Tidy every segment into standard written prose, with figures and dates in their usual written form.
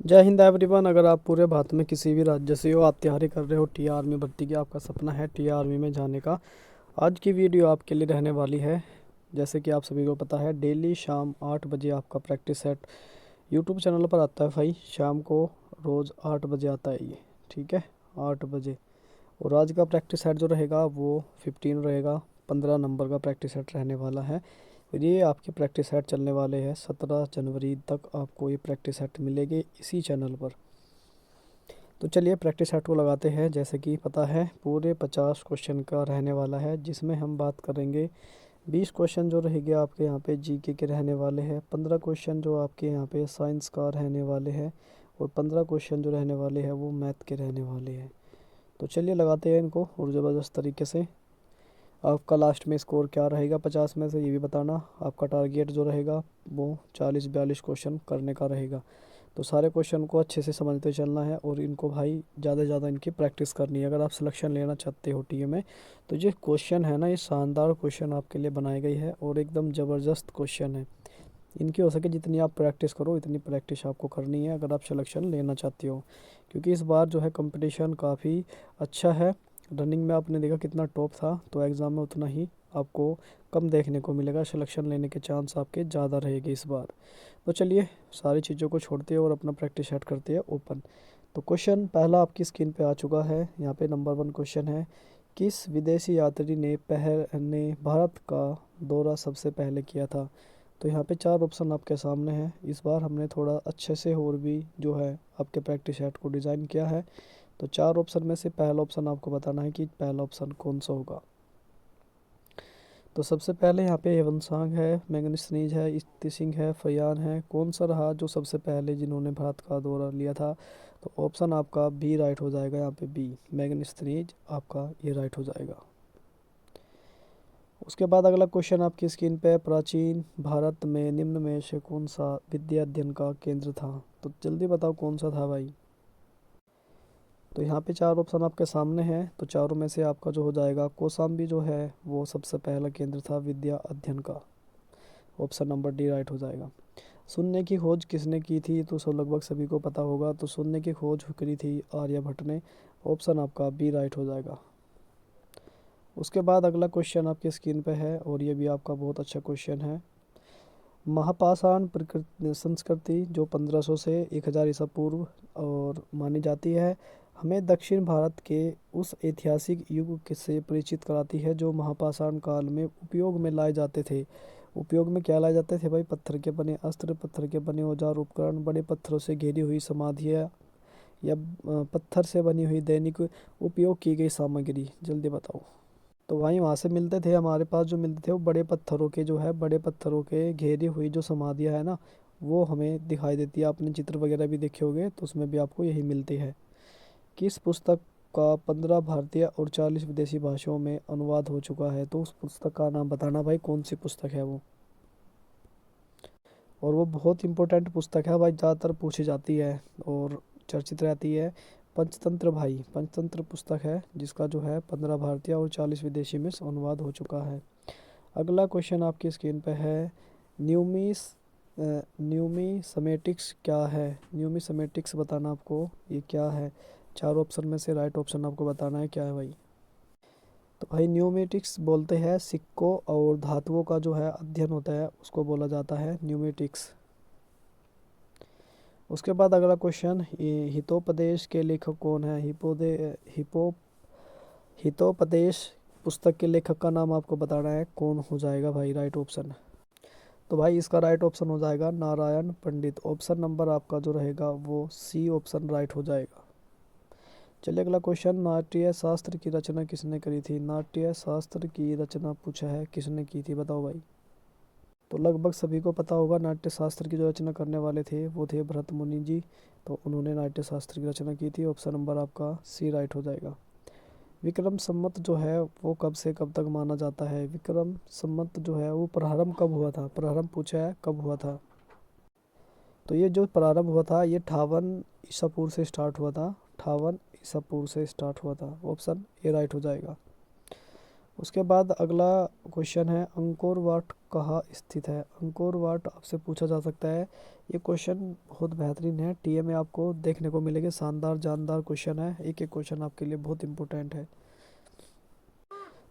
जय हिंद एवरीवन। अगर आप पूरे भारत में किसी भी राज्य से हो, आप तैयारी कर रहे हो टी आर्मी भर्ती की, आपका सपना है टी आर्मी में जाने का, आज की वीडियो आपके लिए रहने वाली है। जैसे कि आप सभी को पता है, डेली शाम 8 बजे आपका प्रैक्टिस सेट यूट्यूब चैनल पर आता है भाई। शाम को रोज़ 8 बजे आता है ये, ठीक है, 8 बजे। और आज का प्रैक्टिस सेट जो रहेगा वो 15 रहेगा, 15 नंबर का प्रैक्टिस सेट रहने वाला है। और ये आपके प्रैक्टिस सेट चलने वाले हैं 17 जनवरी तक। आपको ये प्रैक्टिस सेट मिलेंगे इसी चैनल पर। तो चलिए प्रैक्टिस सेट को लगाते हैं। जैसे कि पता है, पूरे 50 क्वेश्चन का रहने वाला है, जिसमें हम बात करेंगे 20 क्वेश्चन जो रहेंगे आपके यहाँ पे जीके के रहने वाले हैं, 15 क्वेश्चन जो आपके यहाँ पे साइंस का रहने वाले हैं, और 15 क्वेश्चन जो रहने वाले हैं वो मैथ के रहने वाले हैं। तो चलिए लगाते हैं इनको और ज़बरदस्त तरीके से। आपका लास्ट में स्कोर क्या रहेगा 50 में से, ये भी बताना। आपका टारगेट जो रहेगा वो 40-42 क्वेश्चन करने का रहेगा। तो सारे क्वेश्चन को अच्छे से समझते चलना है और इनको भाई ज़्यादा से ज़्यादा इनकी प्रैक्टिस करनी है। अगर आप सिलेक्शन लेना चाहते हो टीम में, तो ये क्वेश्चन है ना, ये शानदार क्वेश्चन आपके लिए बनाए गई है और एकदम ज़बरदस्त क्वेश्चन है। इनकी हो सके जितनी आप प्रैक्टिस करो, इतनी प्रैक्टिस आपको करनी है अगर आप सिलेक्शन लेना चाहते हो। क्योंकि इस बार जो है कंपटीशन काफ़ी अच्छा है। रनिंग में आपने देखा कितना टॉप था, तो एग्ज़ाम में उतना ही आपको कम देखने को मिलेगा। सिलेक्शन लेने के चांस आपके ज़्यादा रहेंगे इस बार। तो चलिए सारी चीज़ों को छोड़ते हैं और अपना प्रैक्टिस सेट करते हैं ओपन। तो क्वेश्चन पहला आपकी स्क्रीन पे आ चुका है। यहाँ पे नंबर 1 क्वेश्चन है, किस विदेशी यात्री ने भारत का दौरा सबसे पहले किया था। तो यहाँ पे 4 ऑप्शन आपके सामने हैं। इस बार हमने थोड़ा अच्छे से और भी जो है आपके प्रैक्टिस सेट को डिज़ाइन किया है। तो 4 ऑप्शन में से पहला ऑप्शन आपको बताना है कि पहला ऑप्शन कौन सा होगा। तो सबसे पहले यहाँ पे हेवनसांग है, मैग्निस है, इत्ती सिंह है, फयान है। कौन सा रहा जो सबसे पहले जिन्होंने भारत का दौरा लिया था। तो ऑप्शन आपका बी राइट हो जाएगा। यहाँ पे बी मैग्निस आपका ये राइट हो जाएगा। उसके बाद अगला क्वेश्चन आपकी स्क्रीन पे, प्राचीन भारत में निम्न में से कौन सा विद्या अध्ययन का केंद्र था। तो जल्दी बताओ कौन सा था भाई। तो यहाँ पे 4 ऑप्शन आपके सामने हैं। तो चारों में से आपका जो हो जाएगा कौशाम्बी जो है वो सबसे पहला केंद्र था विद्या अध्ययन का। ऑप्शन नंबर डी राइट हो जाएगा। शून्य की खोज किसने की थी। तो सब लगभग सभी को पता होगा। तो शून्य की खोज करी थी आर्यभट्ट ने। ऑप्शन आपका बी राइट हो जाएगा। उसके बाद अगला क्वेश्चन आपकी स्क्रीन पे है और ये भी आपका बहुत अच्छा क्वेश्चन है। महापाषाण प्रकृति संस्कृति जो 1500 से 1000 ईसा पूर्व और मानी जाती है, हमें दक्षिण भारत के उस ऐतिहासिक युग से परिचित कराती है जो महापाषाण काल में उपयोग में लाए जाते थे। उपयोग में क्या लाए जाते थे भाई। पत्थर के बने अस्त्र, पत्थर के बने औजार उपकरण, बड़े पत्थरों से घेरी हुई समाधियाँ, या पत्थर से बनी हुई दैनिक उपयोग की गई सामग्री। जल्दी बताओ। तो वहीं वहाँ से मिलते थे, हमारे पास जो मिलते थे वो बड़े पत्थरों के जो है, बड़े पत्थरों के घेरी हुई जो समाधियाँ है ना, वो हमें दिखाई देती है। आपने चित्र वगैरह भी देखे होंगे तो उसमें भी आपको यही मिलती है। किस पुस्तक का 15 भारतीय और 40 विदेशी भाषाओं में अनुवाद हो चुका है। तो उस पुस्तक का नाम बताना भाई, कौन सी पुस्तक है वो। और वो बहुत इंपॉर्टेंट पुस्तक है भाई, ज़्यादातर पूछी जाती है और चर्चित रहती है। पंचतंत्र भाई, पंचतंत्र पुस्तक है जिसका जो है 15 भारतीय और 40 विदेशी में अनुवाद हो चुका है। अगला क्वेश्चन आपकी स्क्रीन पे है, न्यूमिस न्यूमिसमेटिक्स क्या है। न्यूमिसमेटिक्स बताना आपको ये क्या है। 4 ऑप्शन में से राइट ऑप्शन आपको बताना है क्या है भाई। तो भाई न्यूमेटिक्स बोलते हैं सिक्कों और धातुओं का जो है अध्ययन होता है, उसको बोला जाता है न्यूमेटिक्स। उसके बाद अगला क्वेश्चन, ये हितोपदेश के लेखक कौन है। हितोपदेश पुस्तक के लेखक का नाम आपको बताना है, कौन हो जाएगा भाई राइट ऑप्शन। तो भाई इसका राइट ऑप्शन हो जाएगा नारायण पंडित। ऑप्शन नंबर आपका जो रहेगा वो सी ऑप्शन राइट हो जाएगा। चलिए अगला क्वेश्चन, नाट्य शास्त्र की रचना किसने करी थी। नाट्य शास्त्र की रचना पूछा है, किसने की थी बताओ भाई। तो लगभग सभी को पता होगा, नाट्य शास्त्र की जो रचना करने वाले थे वो थे भरत मुनि जी। तो उन्होंने नाट्य शास्त्र की रचना की थी। ऑप्शन नंबर आपका सी राइट हो जाएगा। विक्रम संवत जो है वो कब से कब तक माना जाता है। विक्रम संवत जो है वो प्रारंभ कब हुआ था। प्रारंभ पूछा है कब हुआ था। तो ये जो प्रारंभ हुआ था ये 58 ईसा पूर्व से स्टार्ट हुआ था। 58 ईसा पूर्व से स्टार्ट हुआ था। ऑप्शन ए राइट हो जाएगा। उसके बाद अगला क्वेश्चन है अंकोर वाट कहाँ स्थित है। अंकोर वाट आपसे पूछा जा सकता है। ये क्वेश्चन बहुत बेहतरीन है, टीए में आपको देखने को मिलेंगे। शानदार जानदार क्वेश्चन है, एक एक क्वेश्चन आपके लिए बहुत इंपॉर्टेंट है।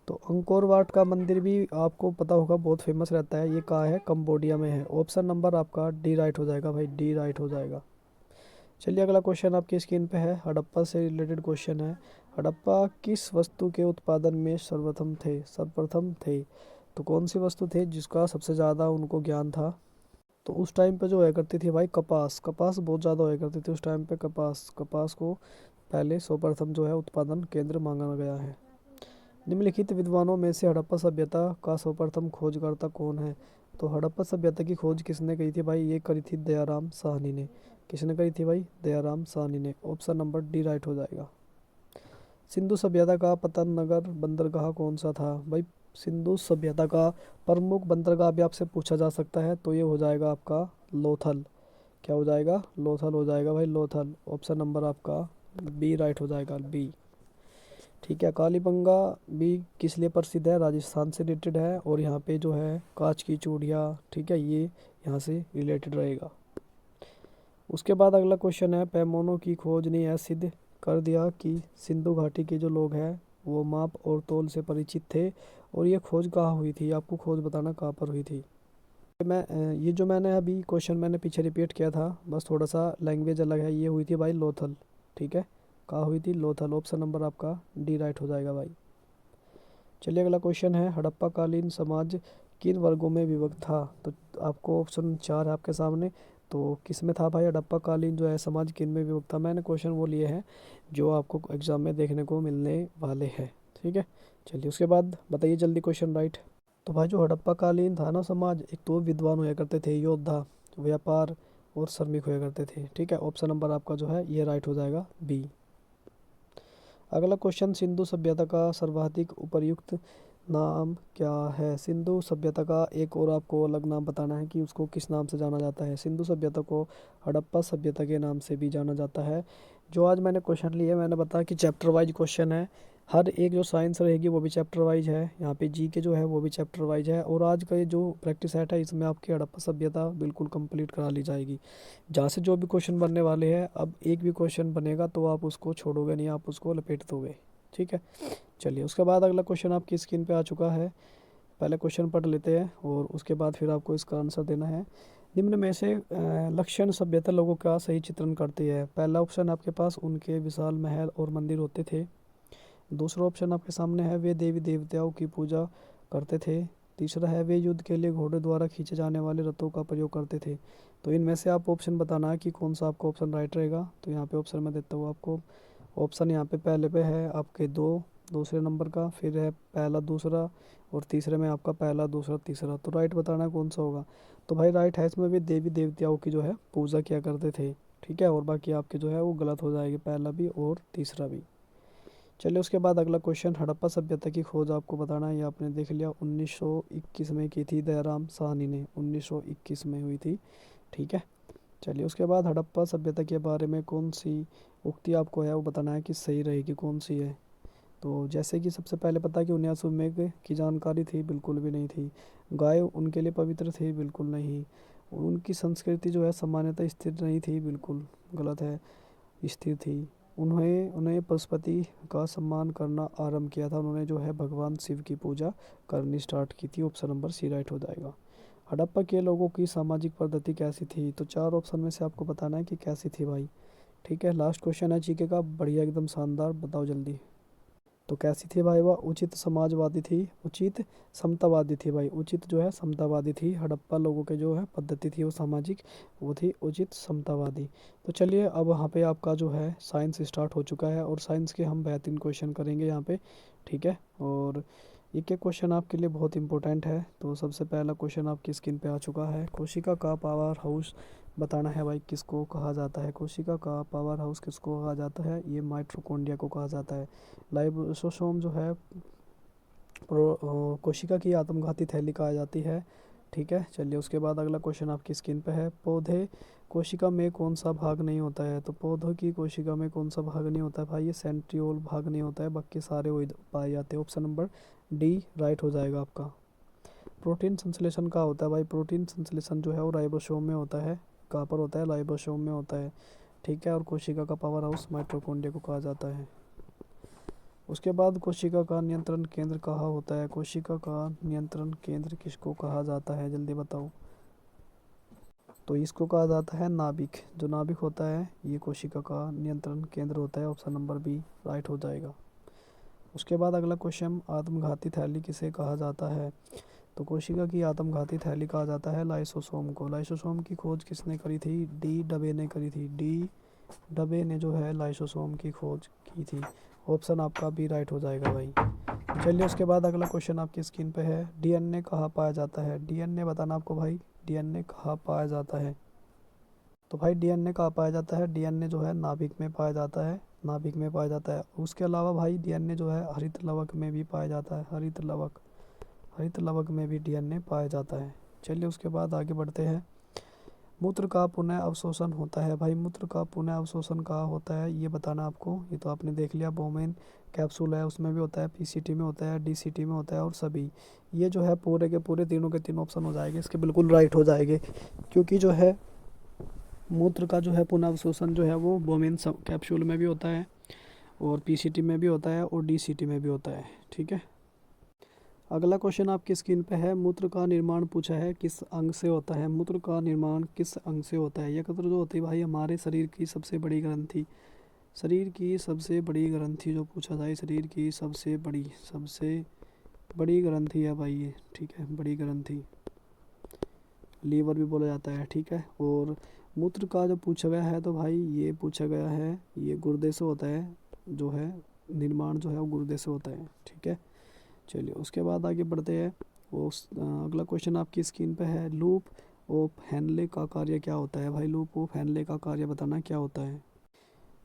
तो अंकोर वाट का मंदिर भी आपको पता होगा, बहुत फेमस रहता है। ये कहाँ है? कंबोडिया में है। ऑप्शन नंबर आपका डी राइट हो जाएगा भाई, डी राइट हो जाएगा। चलिए अगला क्वेश्चन आपकी स्क्रीन पे है, हड़प्पा से रिलेटेड क्वेश्चन है। हड़प्पा किस वस्तु के उत्पादन में सर्वप्रथम थे? तो कौन सी वस्तु थे जिसका सबसे ज़्यादा उनको ज्ञान था? तो उस टाइम पे जो होया करती थी भाई कपास, कपास बहुत ज़्यादा होया करती थी उस टाइम पे। कपास, कपास को पहले सर्वप्रथम जो है उत्पादन केंद्र माना गया है। निम्नलिखित विद्वानों में से हड़प्पा सभ्यता का सर्वप्रथम खोजकर्ता कौन है? तो हड़प्पा सभ्यता की खोज किसने करी थी भाई? ये करी थी दयाराम साहनी ने। किसने करी थी भाई? दयाराम साहनी ने। ऑप्शन नंबर डी राइट हो जाएगा। सिंधु सभ्यता का पतन नगर बंदरगाह कौन सा था भाई? सिंधु सभ्यता का प्रमुख बंदरगाह भी आपसे पूछा जा सकता है, तो ये हो जाएगा आपका लोथल। क्या हो जाएगा? लोथल हो जाएगा भाई, लोथल। ऑप्शन नंबर आपका बी राइट हो जाएगा, बी। ठीक है, कालीबंगा भी किस लिए प्रसिद्ध है? राजस्थान से रिलेटेड है, और यहाँ पे जो है कांच की चूड़ियाँ, ठीक है, ये यहाँ से रिलेटेड रहेगा। उसके बाद अगला क्वेश्चन है, पैमानों की खोज ने यह सिद्ध कर दिया कि सिंधु घाटी के जो लोग हैं वो माप और तौल से परिचित थे। और ये खोज कहाँ हुई थी? आपको खोज बताना कहाँ पर हुई थी। ये जो मैंने अभी क्वेश्चन मैंने पीछे रिपीट किया था, बस थोड़ा सा लैंग्वेज अलग है। ये हुई थी भाई लोथल। ठीक है, कहाँ हुई थी? लोथल। ऑप्शन नंबर आपका डी राइट हो जाएगा भाई। चलिए अगला क्वेश्चन है, हड़प्पा कालीन समाज किन वर्गों में विभक्त था? तो आपको ऑप्शन 4 है आपके सामने। तो किस में था भाई हड़प्पा कालीन जो है समाज किन में विभक्त था? मैंने क्वेश्चन वो लिए हैं जो आपको एग्जाम में देखने को मिलने वाले हैं। ठीक है, चलिए उसके बाद बताइए जल्दी क्वेश्चन राइट। तो भाई जो हड़प्पा कालीन था ना समाज, एक तो विद्वान होया करते थे, योद्धा, व्यापार और श्रमिक होया करते थे। ठीक है, ऑप्शन नंबर आपका जो है ये राइट हो जाएगा, बी। अगला क्वेश्चन, सिंधु सभ्यता का सर्वाधिक उपयुक्त नाम क्या है? सिंधु सभ्यता का एक और आपको अलग नाम बताना है कि उसको किस नाम से जाना जाता है। सिंधु सभ्यता को हड़प्पा सभ्यता के नाम से भी जाना जाता है। जो आज मैंने क्वेश्चन लिए, मैंने बताया कि चैप्टर वाइज क्वेश्चन है। हर एक जो साइंस रहेगी वो भी चैप्टर वाइज है, यहाँ पे जी के जो है वो भी चैप्टर वाइज है। और आज का ये जो प्रैक्टिस सेट है इसमें आपकी हड़प्पा सभ्यता बिल्कुल कंप्लीट करा ली जाएगी। जहाँ से जो भी क्वेश्चन बनने वाले हैं, अब एक भी क्वेश्चन बनेगा तो आप उसको छोड़ोगे नहीं, आप उसको लपेट दोगे। ठीक है, चलिए उसके बाद अगला क्वेश्चन आपकी स्क्रीन पे आ चुका है। पहले क्वेश्चन पढ़ लेते हैं और उसके बाद फिर आपको इसका आंसर देना है। निम्न में से लक्षण सभ्यता लोगों का सही चित्रण करती है। पहला ऑप्शन आपके पास, उनके विशाल महल और मंदिर होते थे। दूसरा ऑप्शन आपके सामने है, वे देवी देवताओं की पूजा करते थे। तीसरा है, वे युद्ध के लिए घोड़े द्वारा खींचे जाने वाले रथों का प्रयोग करते थे। तो इनमें से आप ऑप्शन बताना है कि कौन सा आपका ऑप्शन राइट रहेगा। तो यहाँ पे ऑप्शन मैं देता हूँ आपको। ऑप्शन यहाँ पे पहले पे है आपके दो, दूसरे नंबर का, फिर है पहला दूसरा, और तीसरे में आपका पहला दूसरा तीसरा। तो राइट बताना है कौन सा होगा। तो भाई राइट है इसमें भी देवी देवताओं की जो है पूजा किया करते थे। ठीक है, और बाकी आपके जो है वो गलत हो जाएगी, पहला भी और तीसरा भी। चलिए उसके बाद अगला क्वेश्चन, हड़प्पा सभ्यता की खोज आपको बताना है। ये आपने देख लिया, 1921 में की थी दयाराम साहनी ने, 1921 में हुई थी। ठीक है, चलिए उसके बाद हड़प्पा सभ्यता के बारे में कौन सी उक्ति आपको है वो बताना है कि सही रहेगी, कौन सी है। तो जैसे कि सबसे पहले पता है कि उन्यासु मेघ की जानकारी थी, बिल्कुल भी नहीं थी। गाय उनके लिए पवित्र थी, बिल्कुल नहीं। उनकी संस्कृति जो है सामान्यतः स्थिर नहीं थी, बिल्कुल गलत है, स्थिर थी। उन्हें उन्हें पशुपति का सम्मान करना आरंभ किया था। उन्होंने जो है भगवान शिव की पूजा करनी स्टार्ट की थी। ऑप्शन नंबर सी राइट हो जाएगा। हड़प्पा के लोगों की सामाजिक पद्धति कैसी थी? तो चार ऑप्शन में से आपको बताना है कि कैसी थी भाई। ठीक है, लास्ट क्वेश्चन है जीके का, बढ़िया एकदम शानदार, बताओ जल्दी। तो कैसी थी भाई? वह उचित समाजवादी थी, उचित समतावादी थी भाई। उचित जो है समतावादी थी। हड़प्पा लोगों के जो है पद्धति थी वो सामाजिक, वो थी उचित समतावादी। तो चलिए अब वहाँ पे आपका जो है साइंस स्टार्ट हो चुका है, और साइंस के हम बेहतरीन क्वेश्चन करेंगे यहाँ पे। ठीक है, और एक एक क्वेश्चन आपके लिए बहुत इंपॉर्टेंट है। तो सबसे पहला क्वेश्चन आपकी स्क्रीन पे आ चुका है, कोशिका का पावर हाउस बताना है भाई किसको कहा जाता है। कोशिका का पावर हाउस किसको कहा जाता है? ये माइटोकॉन्ड्रिया को कहा जाता है। लाइसोसोम जो है कोशिका की आत्मघाती थैली कहा जाती है। ठीक है, चलिए उसके बाद अगला क्वेश्चन आपकी स्क्रीन पे है, पौधे कोशिका में कौन सा भाग नहीं होता है? तो पौधों की कोशिका में कौन सा भाग नहीं होता है भाई? ये सेंट्रियोल भाग नहीं होता है, बाकी सारे वही पाए जाते हैं। ऑप्शन नंबर डी राइट हो जाएगा आपका। प्रोटीन संश्लेषण कहाँ होता है भाई? प्रोटीन संश्लेषण जो है वो राइबोसोम में होता है। कहाँ पर होता है? राइबोसोम में होता है, ठीक है। और कोशिका का पावर हाउस माइटोकॉन्ड्रिया को कहा जाता है। उसके बाद कोशिका का नियंत्रण केंद्र कहाँ होता है? कोशिका का नियंत्रण केंद्र किसको कहा जाता है, जल्दी बताओ। तो इसको कहा जाता है नाभिक। जो नाभिक होता है ये कोशिका का नियंत्रण केंद्र होता है। ऑप्शन नंबर बी राइट हो जाएगा। उसके बाद अगला क्वेश्चन, आत्मघाती थैली किसे कहा जाता है? तो कोशिका की आत्मघाती थैली कहा जाता है लाइसोसोम को। लाइसोसोम की खोज किसने करी थी? डी डबे ने करी थी। डी डबे ने जो है लाइसोसोम की खोज की थी। ऑप्शन आपका बी राइट हो जाएगा भाई। चलिए उसके बाद अगला क्वेश्चन आपकी स्क्रीन पे है, डीएनए कहाँ पाया जाता है? डीएनए बताना आपको भाई, डीएनए कहाँ पाया जाता है? तो भाई डीएनए कहाँ पाया जाता है? डीएनए जो है नाभिक में पाया जाता है, नाभिक में पाया जाता है। उसके अलावा भाई डीएनए जो है हरित लवक में भी पाया जाता है, हरित लवक, हरित लवक में भी डीएनए पाया जाता है। चलिए उसके बाद आगे बढ़ते हैं। मूत्र का पुनः अवशोषण होता है भाई, मूत्र का पुनः अवशोषण कहाँ होता है ये बताना आपको। ये तो आपने देख लिया, बोमेन कैप्सूल है उसमें भी होता है, पीसीटी में होता है, डीसीटी में होता है और सभी। ये जो है पूरे के पूरे तीनों के तीनों ऑप्शन हो जाएंगे, इसके बिल्कुल राइट हो जाएंगे। क्योंकि जो है मूत्र का जो है पुनः अवशोषण जो है वो बोमेन कैप्सूल में भी होता है और पीसीटी में भी होता है और डीसीटी में भी होता है, ठीक है। अगला क्वेश्चन आपकी स्क्रीन पे है, मूत्र का निर्माण पूछा है किस अंग से होता है? मूत्र का निर्माण किस अंग से होता है? यकृत जो होती है भाई हमारे शरीर की सबसे बड़ी ग्रंथि, शरीर की सबसे बड़ी ग्रंथि जो पूछा जाए, शरीर की सबसे बड़ी ग्रंथि है भाई ये, ठीक है, बड़ी ग्रंथि, लीवर भी बोला जाता है, ठीक है। और मूत्र का जो पूछा गया है तो भाई ये पूछा गया है, ये गुर्दे से होता है, जो है निर्माण जो है वो गुर्दे से होता है, ठीक है। चलिए उसके बाद आगे बढ़ते हैं। अगला क्वेश्चन आपकी स्क्रीन पे है, लूप ऑफ हेनले का कार्य क्या होता है? भाई लूप ऑफ हेनले का कार्य बताना क्या होता है?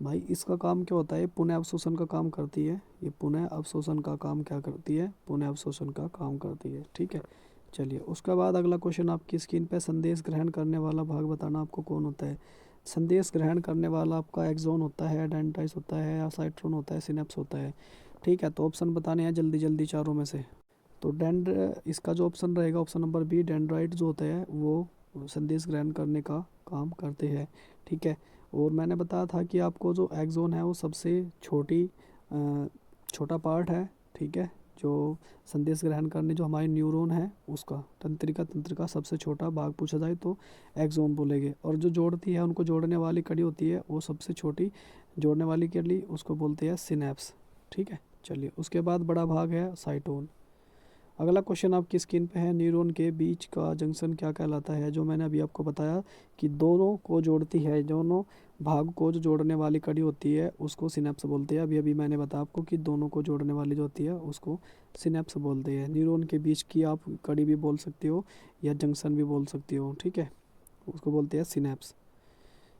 भाई इसका काम क्या होता है? पुनः अवशोषण का काम करती है, ये पुनः अवशोषण का काम क्या करती है? पुनः अवशोषण का काम करती है, ठीक है। चलिए उसके बाद अगला क्वेश्चन आपकी स्क्रीन पे, संदेश ग्रहण करने वाला भाग बताना आपको कौन होता है? संदेश ग्रहण करने वाला आपका एक्सॉन होता है, डेंड्राइट होता है, या साइट्रोन होता है, सिनेप्स होता है, ठीक है। तो ऑप्शन बताने हैं जल्दी जल्दी चारों में से। तो इसका जो ऑप्शन रहेगा ऑप्शन नंबर बी, डेंड्राइट जो होता है वो संदेश ग्रहण करने का काम करते हैं, ठीक है। और मैंने बताया था कि आपको जो एक्सोन है वो सबसे छोटा पार्ट है, ठीक है। जो संदेश ग्रहण करने जो हमारे न्यूरॉन है उसका तंत्र का सबसे छोटा भाग पूछा जाए तो एक्सोन बोलेंगे। और जो जोड़ती है उनको जोड़ने वाली कड़ी होती है वो सबसे छोटी जोड़ने वाली कड़ी उसको बोलते हैं सिनेप्स, ठीक है। चलिए उसके बाद बड़ा भाग है साइटोन। अगला क्वेश्चन आपकी स्क्रीन पे है, न्यूरॉन के बीच का जंक्शन क्या कहलाता है? जो मैंने अभी आपको बताया कि दोनों को जोड़ती है, दोनों भाग को जो जोड़ने वाली कड़ी होती है उसको सिनेप्स बोलते हैं। अभी अभी मैंने बताया आपको कि दोनों को जोड़ने वाली जो होती है उसको सिनेप्स बोलते हैं। न्यूरॉन के बीच की आप कड़ी भी बोल सकते हो या जंक्शन भी बोल सकते हो, ठीक है, उसको बोलते हैं सिनेप्स।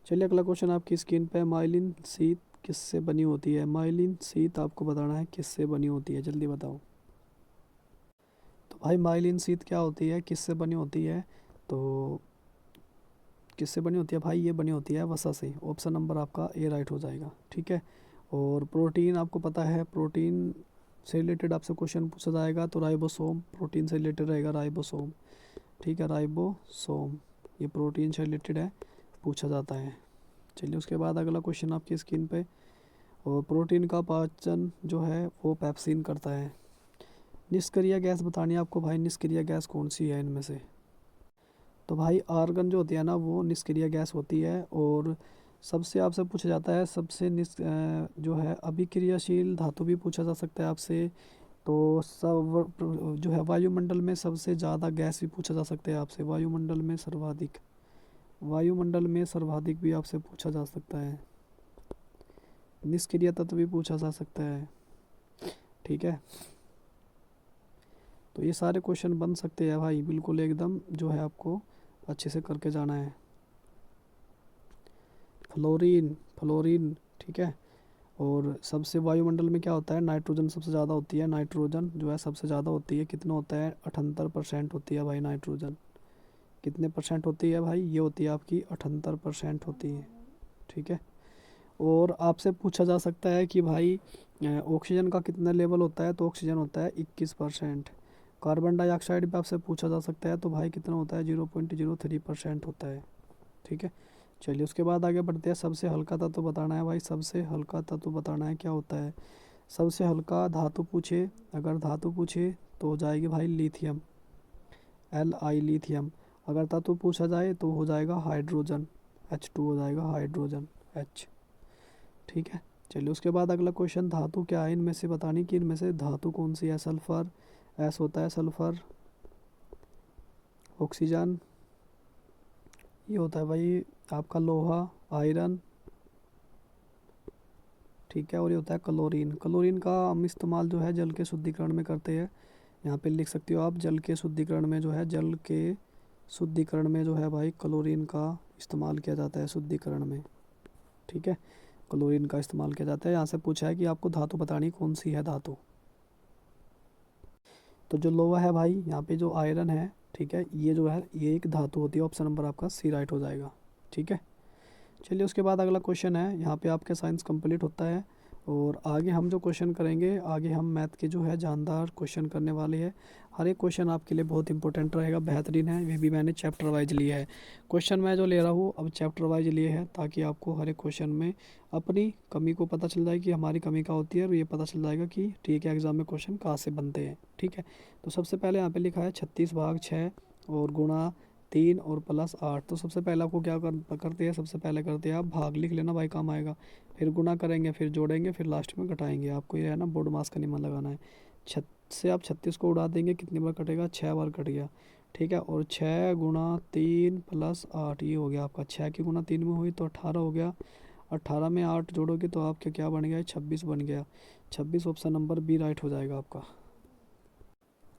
चलिए अगला क्वेश्चन आपकी स्क्रीन पे, माइलिन शीत किससे बनी होती है? माइलिन शीत आपको बताना है किससे बनी होती है, जल्दी बताओ। तो भाई माइलिन शीत क्या होती है, किससे बनी होती है? तो किससे बनी होती है भाई? ये बनी होती है वसा से। ऑप्शन नंबर आपका ए राइट हो जाएगा, ठीक है। और प्रोटीन आपको पता है, प्रोटीन से रिलेटेड आपसे क्वेश्चन पूछा जाएगा तो राइबोसोम प्रोटीन से रिलेटेड रहेगा, राइबोसोम, ठीक है, राइबोसोम ये प्रोटीन से रिलेटेड है, पूछा जाता है। चलिए उसके बाद अगला क्वेश्चन आपकी स्क्रीन पे, और प्रोटीन का पाचन जो है वो पेप्सिन करता है। निष्क्रिय गैस बतानी है आपको भाई, निष्क्रिय गैस कौन सी है इनमें से? तो भाई आर्गन जो होती है ना वो निष्क्रिय गैस होती है। और सबसे आपसे पूछा जाता है सबसे जो है अभिक्रियाशील धातु भी पूछा जा सकता है आपसे। तो सब जो है वायुमंडल में सबसे ज़्यादा गैस भी पूछा जा सकता है आपसे, वायुमंडल में सर्वाधिक, वायुमंडल में सर्वाधिक भी आपसे पूछा जा सकता है। निष्क्रिय तत्व भी पूछा जा सकता है, ठीक है। तो ये सारे क्वेश्चन बन सकते हैं भाई, बिल्कुल एकदम जो है आपको अच्छे से करके जाना है। फ्लोरीन, फ्लोरीन, ठीक है। और सबसे वायुमंडल में क्या होता है? नाइट्रोजन सबसे ज़्यादा होती है, नाइट्रोजन जो है सबसे ज़्यादा होती है। कितना होता है? 78% होती है भाई नाइट्रोजन। कितने परसेंट होती है भाई? ये होती है आपकी 78% होती है, ठीक है। और आपसे पूछा जा सकता है कि भाई ऑक्सीजन का कितना लेवल होता है, तो ऑक्सीजन होता है 21%। कार्बन डाइऑक्साइड पे आपसे पूछा जा सकता है, तो भाई कितना होता है 0.03% होता है। ठीक है, चलिए उसके बाद आगे बढ़ते हैं। सबसे हल्का तत्व बताना है भाई, सबसे हल्का तत्व बताना है क्या होता है। सबसे हल्का धातु पूछे, अगर धातु पूछे तो हो जाएगी भाई लिथियम, Li लिथियम। अगर तत्व पूछा जाए तो हो जाएगा हाइड्रोजन, H2 हो जाएगा हाइड्रोजन H। ठीक है, चलिए उसके बाद अगला क्वेश्चन, धातु क्या है इनमें से बतानी कि इनमें से धातु कौन सी है। सल्फर, एस होता है सल्फर। ऑक्सीजन, ये होता है भाई आपका लोहा, आयरन। ठीक है, और ये होता है क्लोरीन। क्लोरीन का हम इस्तेमाल जो है जल के शुद्धिकरण में करते हैं। यहाँ पे लिख सकते हो आप, जल के शुद्धिकरण में जो है, जल के शुद्धिकरण में जो है भाई क्लोरीन का इस्तेमाल किया जाता है शुद्धिकरण में। ठीक है, क्लोरीन का इस्तेमाल किया जाता है। यहाँ से पूछा है कि आपको धातु बतानी कौन सी है धातु। तो जो लोहा है भाई, यहाँ पे जो आयरन है, ठीक है, ये जो है ये एक धातु होती है। ऑप्शन नंबर आपका सी राइट हो जाएगा। ठीक है, चलिए उसके बाद अगला क्वेश्चन है। यहाँ पे आपके साइंस कंप्लीट होता है और आगे हम जो क्वेश्चन करेंगे, आगे हम मैथ के जो है जानदार क्वेश्चन करने वाले हैं। हर एक क्वेश्चन आपके लिए बहुत इंपॉर्टेंट रहेगा, बेहतरीन है। ये भी मैंने चैप्टर वाइज लिया है। क्वेश्चन मैं जो ले रहा हूँ अब चैप्टर वाइज लिए है, ताकि आपको हर एक क्वेश्चन में अपनी कमी को पता चल जाए कि हमारी कमी क्या होती है, और ये पता चल जाएगा कि ठीक है एग्जाम में क्वेश्चन कहाँ से बनते हैं। ठीक है, तो सबसे पहले यहाँ पे लिखा है 36/6 और गुणा 3 और +8। तो सबसे पहले आपको क्या करते हैं, सबसे पहले करते हैं आप भाग लिख लेना भाई, काम आएगा। फिर गुना करेंगे, फिर जोड़ेंगे, फिर लास्ट में घटाएंगे। आपको ये है ना बोर्ड मास का नियम लगाना है। छत से आप 36 को उड़ा देंगे, कितनी बार कटेगा, 6 बार कट गया। ठीक है, और 6 गुणा 3 +8 ये हो गया आपका। 6 की गुणा 3 में हुई तो 18 हो गया। 18 में 8 जोड़ोगे तो आपके क्या बन गया, 26 बन गया। 26 ऑप्शन नंबर बी राइट हो जाएगा आपका।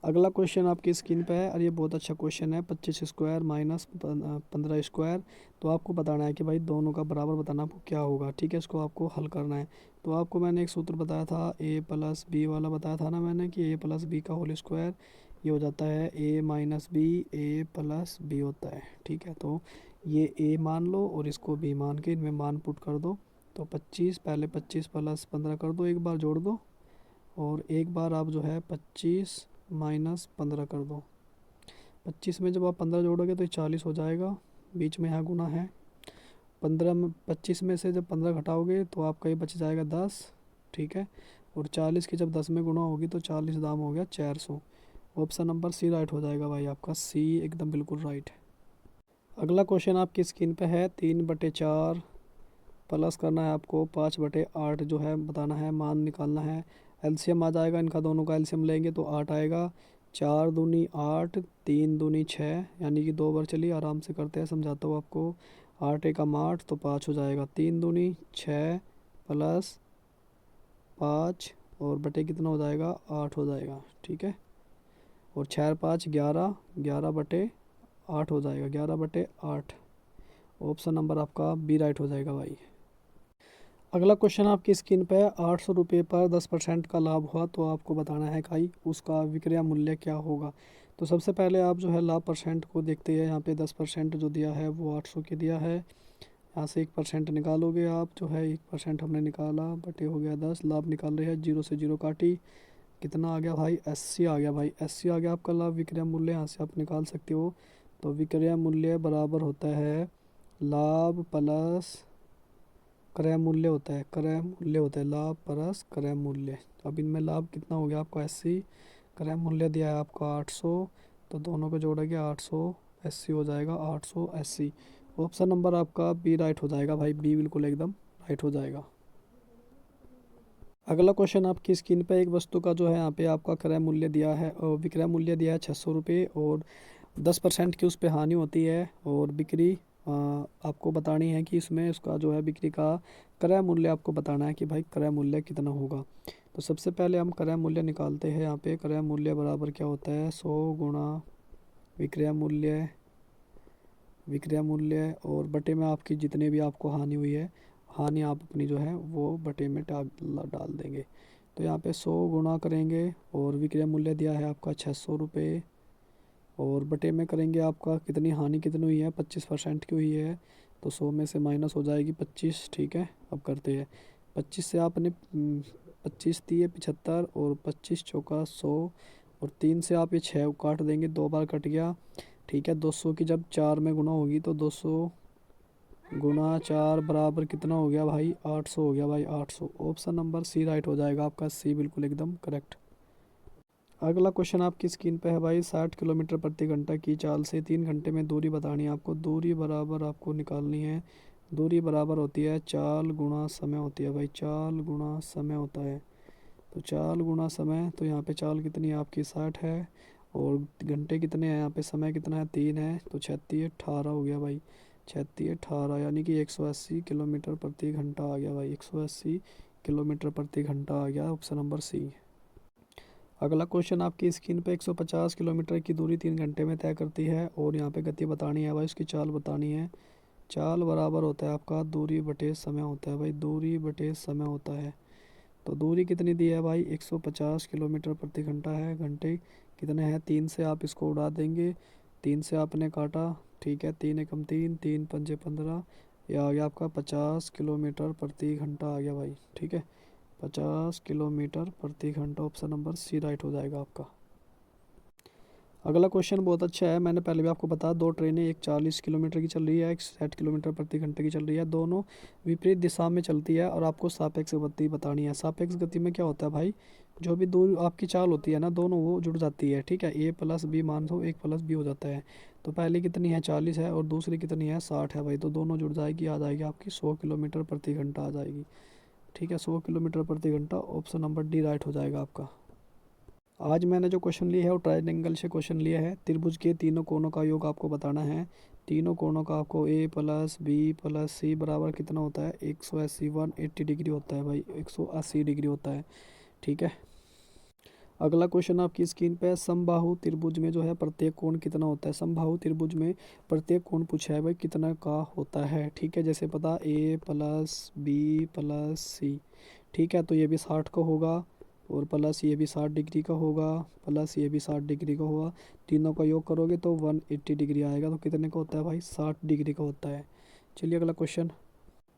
अगला क्वेश्चन आपकी स्क्रीन पे है और ये बहुत अच्छा क्वेश्चन है। 25² माइनस 15²। तो आपको बताना है कि भाई दोनों का बराबर बताना आपको क्या होगा। ठीक है, इसको आपको हल करना है। तो आपको मैंने एक सूत्र बताया था, a+b वाला बताया था ना मैंने, कि a+b का होल स्क्वायर ये हो जाता है a-b, a+b होता है। ठीक है, तो ये a मान लो और इसको b मान के इनमें मान पुट कर दो। तो 25, पहले 25 + 15 कर दो, एक बार जोड़ दो, और एक बार आप जो है 25 - 15 कर दो। 25 में जब आप 15 जोड़ोगे तो ये 40 हो जाएगा। बीच में यहाँ गुना है। 15 में 25 में से जब 15 घटाओगे तो आपका ये बच जाएगा 10। ठीक है, और 40 की जब 10 में गुना होगी तो 40 दाम हो गया 400। ऑप्शन नंबर सी राइट हो जाएगा भाई आपका, सी एकदम बिल्कुल राइट है। अगला क्वेश्चन आपकी स्क्रीन पे है। 3/4 प्लस करना है आपको 5/8 जो है बताना है, मान निकालना है। एलसीएम आ जाएगा, इनका दोनों का एलसीएम लेंगे तो 8 आएगा। 4 दूनी 8, 3 दूनी 6, यानी कि 2 बार। चलिए आराम से करते हैं, समझाता हूँ आपको। 8 एकम 8 तो 5 हो जाएगा। 3 दूनी 6 + 5 और बटे कितना हो जाएगा, 8 हो जाएगा। ठीक है, और 6 और 5 11, 11/8 हो जाएगा, 11/8। ऑप्शन नंबर आपका बी राइट हो जाएगा भाई। अगला क्वेश्चन आपकी स्क्रीन पे है। 800 रुपये पर 10% का लाभ हुआ तो आपको बताना है कि उसका विक्रय मूल्य क्या होगा। तो सबसे पहले आप जो है लाभ परसेंट को देखते हैं। यहाँ पे 10% जो दिया है वो 800 के दिया है। यहाँ से 1% निकालोगे आप, जो है 1% हमने निकाला, बटे हो गया 10। लाभ निकाल रहे हैं, 0 से 0 काटी, कितना आ गया भाई, 80 आ गया भाई। 80 आ गया आपका लाभ विक्रय मूल्य, यहाँ से आप निकाल सकते हो। तो विक्रय मूल्य बराबर होता है लाभ प्लस क्रय मूल्य होता है, क्रय मूल्य होता है, लाभ प्लस क्रय मूल्य। अब इनमें लाभ कितना हो गया आपका 80, क्रय मूल्य दिया है आपका 800, तो दोनों को जोड़ेंगे 880 हो जाएगा, 880। ऑप्शन नंबर आपका बी राइट हो जाएगा भाई, बी बिल्कुल एकदम राइट हो जाएगा। अगला क्वेश्चन आपकी स्क्रीन पे, एक वस्तु का जो है यहाँ पे आपका क्रय मूल्य दिया है और विक्रय मूल्य दिया है 600 रुपये, और 10% की उस पर हानि होती है, और बिक्री आपको बतानी है कि इसमें उसका जो है बिक्री का क्रय मूल्य आपको बताना है कि भाई क्रय मूल्य कितना होगा। तो सबसे पहले हम क्रय मूल्य निकालते हैं। यहाँ पे क्रय मूल्य बराबर क्या होता है, 100 गुणा विक्रय मूल्य, विक्रय मूल्य और बटे में आपकी जितने भी आपको हानि हुई है, हानि आप अपनी जो है वो बटे में डाल देंगे। तो यहाँ पे 100 गुणा करेंगे और विक्रय मूल्य दिया है आपका 600 रुपये, और बटे में करेंगे आपका कितनी हानि कितनी हुई है, 25% की हुई है, तो 100 में से माइनस हो जाएगी 25। ठीक है, अब करते हैं 25 से आपने 25 तिये 75 और 25 चौका 100 और 3 से आप ये 6 काट देंगे, 2 बार कट गया। ठीक है, 200 की जब 4 में गुना होगी तो 200 गुना 4 बराबर कितना हो गया भाई, 800 हो गया भाई, 800। ऑप्शन नंबर सी राइट हो जाएगा आपका, सी बिल्कुल एकदम करेक्ट। अगला क्वेश्चन आपकी स्क्रीन पे है भाई, 60 किलोमीटर प्रति घंटा की चाल से 3 घंटे में दूरी बतानी है आपको। दूरी बराबर आपको निकालनी है। दूरी बराबर होती है चाल गुणा समय होती है भाई, चाल गुणा समय होता है। तो चाल गुणा समय, तो यहाँ पे चाल कितनी है आपकी 60 है और घंटे कितने हैं यहाँ पे, समय कितना है 3 है, तो 36 18 हो गया भाई, 36 18 यानी कि 180 किलोमीटर प्रति घंटा आ गया भाई, 180 किलोमीटर प्रति घंटा आ गया, ऑप्शन नंबर सी। अगला क्वेश्चन आपकी स्क्रीन पे, 150 किलोमीटर की दूरी 3 घंटे में तय करती है और यहाँ पे गति बतानी है भाई, उसकी चाल बतानी है। चाल बराबर होता है आपका दूरी बटे समय होता है भाई, दूरी बटे समय होता है। तो दूरी कितनी दी है भाई, 150 किलोमीटर प्रति घंटा है, घंटे कितने हैं 3 से आप इसको उड़ा देंगे, 3 से आपने काटा, ठीक है, 3 एकम 3, 3 पंजे 15, यह आ गया आपका 50 किलोमीटर प्रति घंटा आ गया भाई। ठीक है, 50 किलोमीटर प्रति घंटा, ऑप्शन नंबर सी राइट हो जाएगा आपका। अगला क्वेश्चन बहुत अच्छा है, मैंने पहले भी आपको बताया, 2 ट्रेनें, एक 40 किलोमीटर की चल रही है, एक 60 किलोमीटर प्रति घंटे की चल रही है, दोनों विपरीत दिशा में चलती है और आपको सापेक्ष गति बतानी है। सापेक्ष गति में क्या होता है भाई, जो भी दूर आपकी चाल होती है ना, दोनों वो जुड़ जाती है। ठीक है, ए प्लस बी मान लो, एक प्लस बी हो जाता है। तो पहली कितनी है 40 है और दूसरी कितनी है 60 है भाई, तो दोनों जुड़ जाएगी, आ जाएगी आपकी 100 किलोमीटर प्रति घंटा आ जाएगी। ठीक है, 100 किलोमीटर प्रति घंटा, ऑप्शन नंबर डी राइट हो जाएगा आपका। आज मैंने जो क्वेश्चन लिया है वो ट्रायंगल से क्वेश्चन लिया है। त्रिभुज के तीनों कोणों का योग आपको बताना है। तीनों कोणों का आपको ए प्लस बी प्लस सी बराबर कितना होता है, 180 180 डिग्री होता है भाई, 180 डिग्री होता है। ठीक है, अगला क्वेश्चन आपकी स्क्रीन पे है, समबाहु त्रिभुज में जो है प्रत्येक कोण कितना होता है। समबाहु त्रिभुज में प्रत्येक कोण पूछा है भाई कितना का होता है। ठीक है, जैसे पता ए प्लस बी प्लस सी, ठीक है, तो ये भी 60 का होगा और प्लस ये भी 60 डिग्री का होगा, प्लस ये भी 60 डिग्री का होगा, तीनों का योग करोगे तो 180 डिग्री आएगा। तो कितने का होता है भाई, 60 डिग्री का होता है। चलिए अगला क्वेश्चन।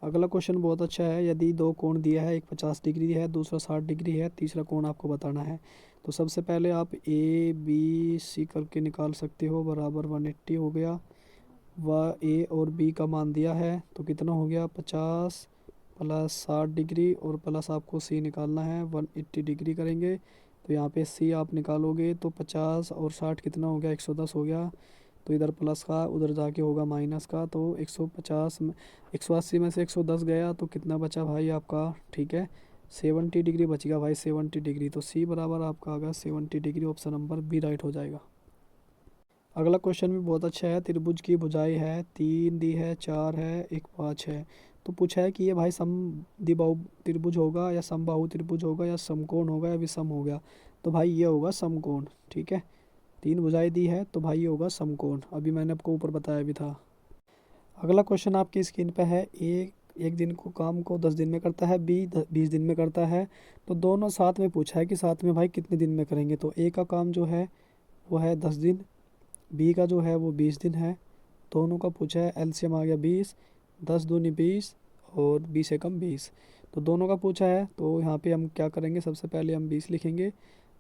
अगला क्वेश्चन बहुत अच्छा है, यदि 2 कोण दिया है, एक 50 डिग्री है, दूसरा 60 डिग्री है, तीसरा कोण आपको बताना है। तो सबसे पहले आप ए बी सी करके निकाल सकते हो, बराबर 180 हो गया। वह ए और बी का मान दिया है तो कितना हो गया, 50 प्लस 60 डिग्री और प्लस आपको सी निकालना है, 180 डिग्री करेंगे। तो यहाँ पे सी आप निकालोगे तो 50 और 60 कितना हो गया, 110 हो गया। तो इधर प्लस का उधर जाके होगा माइनस का, तो 150 में 180 में से 110 गया तो कितना बचा भाई आपका, ठीक है, 70 डिग्री बच गया भाई, 70 डिग्री। तो सी बराबर आपका आ गया 70 degree, option number B right हो जाएगा। अगला क्वेश्चन भी बहुत अच्छा है, त्रिभुज की भुजाएं है, 3 दी है, 4 है, एक 5 है। तो पूछा है कि ये भाई समद्विबाहु त्रिभुज होगा या समबाहु त्रिभुज होगा या समकोण होगा या विषम हो गया। तो भाई ये होगा समकोण। ठीक है, 3 भुजाएं दी है तो भाई ये होगा समकोण, अभी मैंने आपको ऊपर बताया भी था। अगला क्वेश्चन आपकी स्क्रीन पे है, एक दिन को काम को 10 दिन में करता है, बी 20 दिन में करता है। तो दोनों साथ में पूछा है कि साथ में भाई कितने दिन में करेंगे। तो ए का काम जो है वो है 10 दिन, बी का जो है वो 20 दिन है। दोनों का पूछा है, एलसीएम आ गया 20, 10 दूनी 20 और 20 एकम 20। तो दोनों का पूछा है तो यहाँ पे हम क्या करेंगे, सबसे पहले हम 20 लिखेंगे।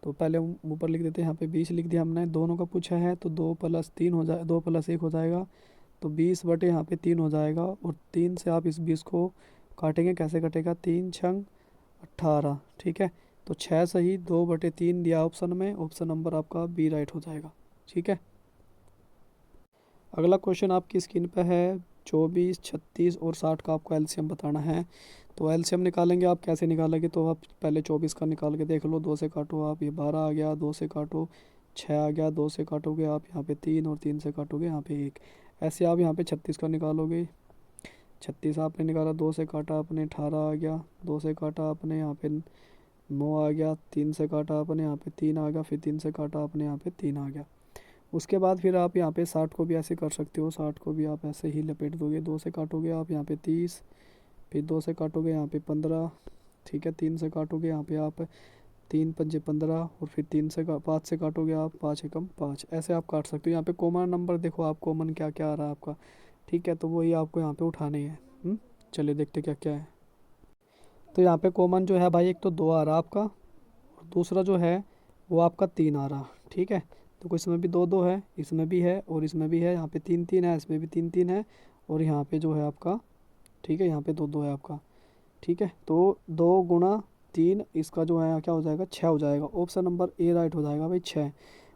तो पहले हम ऊपर लिख देते हैं, यहाँ पे 20 लिख दिया हमने। दोनों का पूछा है तो 2 प्लस 3 हो जाए, 2 प्लस 1 हो जाएगा, तो 20 बटे यहाँ पे 3 हो जाएगा। और 3 से आप इस 20 को काटेंगे, कैसे कटेगा, 3 छंग 18। ठीक है, तो 6 सही 2 बटे 3 दिया ऑप्शन में, ऑप्शन नंबर आपका बी राइट हो जाएगा। ठीक है, अगला क्वेश्चन आपकी स्क्रीन पे है, 24 36 और 60 का आपको एलसीएम बताना है। तो एलसीएम निकालेंगे आप, कैसे निकालेंगे, तो आप पहले 24 का निकाल के देख लो, 2 से काटो आप, ये 12 आ गया, 2 से काटो 6 आ गया, 2 से काटोगे आप यहाँ पे 3 और 3 से काटोगे यहाँ पे 1। ऐसे आप यहाँ पे 36 का निकालोगे, 36 आपने निकाला, 2 से काटा आपने 18 आ गया, 2 से काटा आपने यहाँ पे 9 आ गया, 3 से काटा आपने यहाँ पे 3 आ गया, फिर 3 से काटा आपने यहाँ पे 3 आ गया। उसके बाद फिर आप यहाँ पे 60 को भी ऐसे कर सकते हो, 60 को भी आप ऐसे ही लपेट दोगे, 2 से काटोगे आप यहाँ पे 30, फिर 2 से काटोगे यहाँ पे 15। ठीक है, 3 से काटोगे यहाँ पे आप 3 पंजे 15 और फिर 5 से काटोगे आप 5 एकम 5। ऐसे आप काट सकते हो। यहाँ पे कॉमन नंबर देखो आप, कॉमन क्या क्या आ रहा है आपका। ठीक है, तो वही आपको यहाँ पे उठाने हैं। चलिए देखते क्या क्या है। तो यहाँ पे कॉमन जो है भाई, एक तो 2 आ रहा आपका, और दूसरा जो है वो आपका 3 आ रहा। ठीक है, तो इसमें भी 2 2 है, इसमें भी है और इसमें भी है। यहाँ पे 3 3 है, इसमें भी 3 3 है, और यहाँ पे जो है आपका, ठीक है, यहाँ पे 2 2 है आपका। ठीक है, तो 2 गुणा 3, इसका जो है क्या हो जाएगा, 6 हो जाएगा। ऑप्शन नंबर ए राइट हो जाएगा भाई, 6।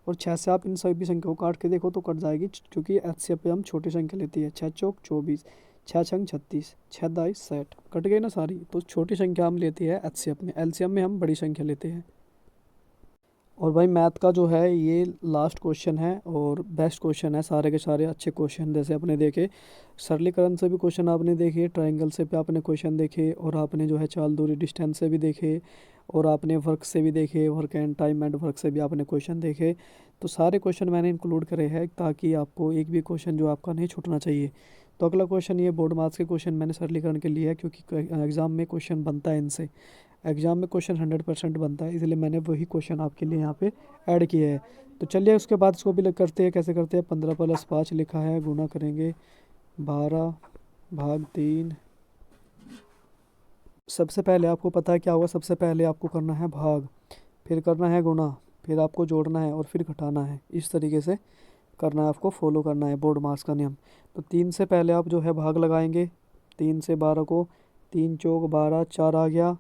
और 6 से आप इन सभी संख्या को काट के देखो तो कट जाएगी, क्योंकि एचसीएफ पे हम छोटी संख्या लेती है। 6 चौक 24, 6 छंग 36, 6 दाई 60, कट गई ना सारी। तो छोटी संख्या हम लेती है एचसीएफ में, एलसीएम में हम बड़ी संख्या लेते हैं। और भाई मैथ का जो है ये लास्ट क्वेश्चन है और बेस्ट क्वेश्चन है, सारे के सारे अच्छे क्वेश्चन जैसे आपने देखे, सरलीकरण से भी क्वेश्चन आपने देखे, ट्रायंगल से भी आपने क्वेश्चन देखे, और आपने जो है चाल दूरी डिस्टेंस से भी देखे, और आपने वर्क से भी देखे, work and time and work से भी आपने क्वेश्चन देखे। तो सारे क्वेश्चन मैंने इंक्लूड करे हैं ताकि आपको एक भी क्वेश्चन जो आपका नहीं छूटना चाहिए। तो अगला क्वेश्चन ये बोर्ड मार्क्स के क्वेश्चन मैंने सरलीकरण के लिए है, क्योंकि एग्ज़ाम में क्वेश्चन बनता है इनसे, एग्ज़ाम में क्वेश्चन 100% बनता है, इसलिए मैंने वही क्वेश्चन आपके लिए यहाँ पे ऐड किए हैं। तो चलिए उसके बाद इसको भी करते हैं, कैसे करते हैं। 15 + 5 लिखा है, गुना करेंगे 12/3। सबसे पहले आपको पता है क्या होगा, सबसे पहले आपको करना है भाग, फिर करना है गुना, फिर आपको जोड़ना है और फिर घटाना है। इस तरीके से करना है, आपको फॉलो करना है बोर्ड मार्क्स का नियम। तो 3 से पहले आप जो है भाग लगाएंगे, 3 से 12 को, 3 चौक 12, 4 आ गया।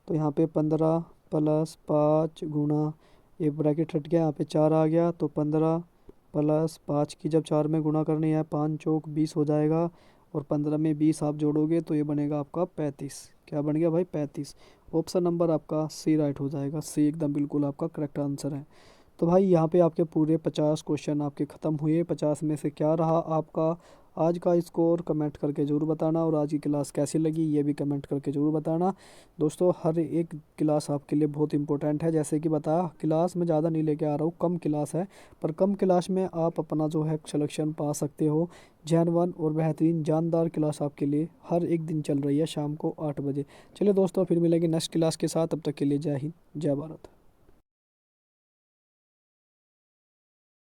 तो यहाँ पे 15 + 5 गुना, ये ब्रैकेट हट गया, यहाँ पे 4 आ गया। तो 15 + 5 की जब 4 में गुना करनी है, 5 चौक 20 हो जाएगा, और 15 में 20 आप जोड़ोगे तो ये बनेगा आपका 35। क्या बन गया भाई, 35। ऑप्शन नंबर आपका सी राइट हो जाएगा, सी एकदम बिल्कुल आपका करेक्ट आंसर है। तो भाई यहाँ पे आपके पूरे 50 क्वेश्चन आपके ख़त्म हुए। 50 में से क्या रहा आपका आज का स्कोर, कमेंट करके ज़रूर बताना, और आज की क्लास कैसी लगी ये भी कमेंट करके ज़रूर बताना। दोस्तों हर एक क्लास आपके लिए बहुत इंपॉर्टेंट है, जैसे कि बताया क्लास में ज़्यादा नहीं लेके आ रहा हूँ, कम क्लास है, पर कम क्लास में आप अपना जो है सिलेक्शन पा सकते हो। जैन 1 और बेहतरीन जानदार क्लास आपके लिए हर एक दिन चल रही है शाम को 8 बजे। चलिए दोस्तों फिर मिलेंगे नेक्स्ट क्लास के साथ, तब तक के लिए जय हिंद जय भारत।